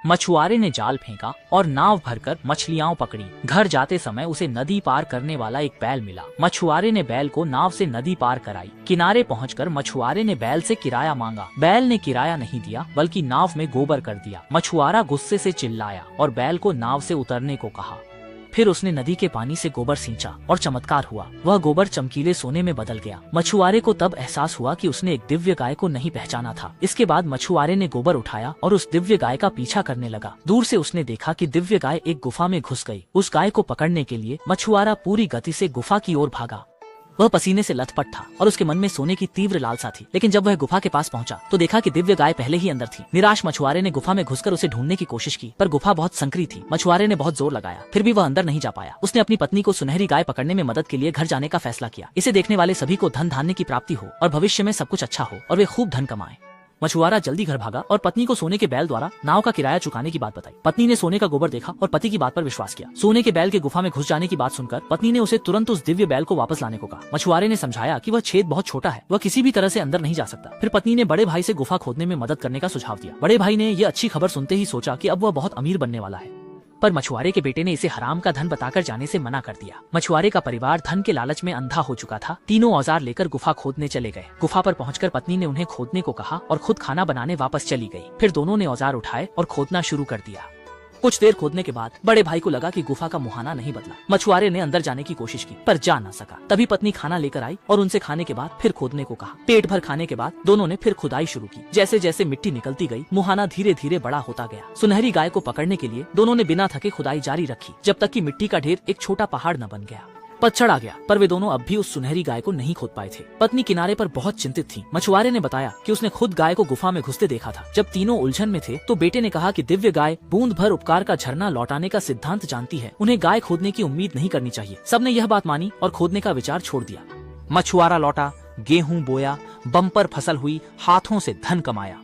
मछुआरे ने जाल फेंका और नाव भरकर मछलियां पकड़ी। घर जाते समय उसे नदी पार करने वाला एक बैल मिला। मछुआरे ने बैल को नाव से नदी पार कराई। किनारे पहुंचकर मछुआरे ने बैल से किराया मांगा। बैल ने किराया नहीं दिया बल्कि नाव में गोबर कर दिया। मछुआरा गुस्से से चिल्लाया और बैल को नाव से उतरने को कहा। फिर उसने नदी के पानी से गोबर सींचा और चमत्कार हुआ, वह गोबर चमकीले सोने में बदल गया। मछुआरे को तब एहसास हुआ कि उसने एक दिव्य गाय को नहीं पहचाना था। इसके बाद मछुआरे ने गोबर उठाया और उस दिव्य गाय का पीछा करने लगा। दूर से उसने देखा कि दिव्य गाय एक गुफा में घुस गई। उस गाय को पकड़ने के लिए मछुआरा पूरी गति से गुफा की ओर भागा। वह पसीने से लथपथ था और उसके मन में सोने की तीव्र लालसा थी। लेकिन जब वह गुफा के पास पहुंचा तो देखा कि दिव्य गाय पहले ही अंदर थी। निराश मछुआरे ने गुफा में घुसकर उसे ढूंढने की कोशिश की, पर गुफा बहुत संकरी थी। मछुआरे ने बहुत जोर लगाया, फिर भी वह अंदर नहीं जा पाया। उसने अपनी पत्नी को सुनहरी गाय पकड़ने में मदद के लिए घर जाने का फैसला किया। इसे देखने वाले सभी को धन धान्य की प्राप्ति हो और भविष्य में सब कुछ अच्छा हो और वे खूब धन कमाएं। मछुआरा जल्दी घर भागा और पत्नी को सोने के बैल द्वारा नाव का किराया चुकाने की बात बताई। पत्नी ने सोने का गोबर देखा और पति की बात पर विश्वास किया। सोने के बैल के गुफा में घुस जाने की बात सुनकर पत्नी ने उसे तुरंत उस दिव्य बैल को वापस लाने को कहा। मछुआरे ने समझाया कि वह छेद बहुत छोटा है, वह किसी भी तरह से अंदर नहीं जा सकता। फिर पत्नी ने बड़े भाई से गुफा खोदने में मदद करने का सुझाव दिया। बड़े भाई ने यह अच्छी खबर सुनते ही सोचा कि अब वह बहुत अमीर बनने वाला है, पर मछुआरे के बेटे ने इसे हराम का धन बताकर जाने से मना कर दिया। मछुआरे का परिवार धन के लालच में अंधा हो चुका था। तीनों औजार लेकर गुफा खोदने चले गए। गुफा पर पहुंचकर पत्नी ने उन्हें खोदने को कहा और खुद खाना बनाने वापस चली गई। फिर दोनों ने औजार उठाए और खोदना शुरू कर दिया। कुछ देर खोदने के बाद बड़े भाई को लगा कि गुफा का मुहाना नहीं बदला। मछुआरे ने अंदर जाने की कोशिश की पर जा न सका। तभी पत्नी खाना लेकर आई और उनसे खाने के बाद फिर खोदने को कहा। पेट भर खाने के बाद दोनों ने फिर खुदाई शुरू की। जैसे जैसे मिट्टी निकलती गई, मुहाना धीरे धीरे बड़ा होता गया। सुनहरी गाय को पकड़ने के लिए दोनों ने बिना थके खुदाई जारी रखी, जब तक कि मिट्टी का ढेर एक छोटा पहाड़ न बन गया। पतझड़ आ गया, पर वे दोनों अब भी उस सुनहरी गाय को नहीं खोद पाए थे। पत्नी किनारे पर बहुत चिंतित थी। मछुआरे ने बताया कि उसने खुद गाय को गुफा में घुसते देखा था। जब तीनों उलझन में थे तो बेटे ने कहा कि दिव्य गाय बूंद भर उपकार का झरना लौटाने का सिद्धांत जानती है, उन्हें गाय खोदने की उम्मीद नहीं करनी चाहिए। सबने यह बात मानी और खोदने का विचार छोड़ दिया। मछुआरा लौटा, गेहूं बोया, बम्पर फसल हुई, हाथों से धन कमाया।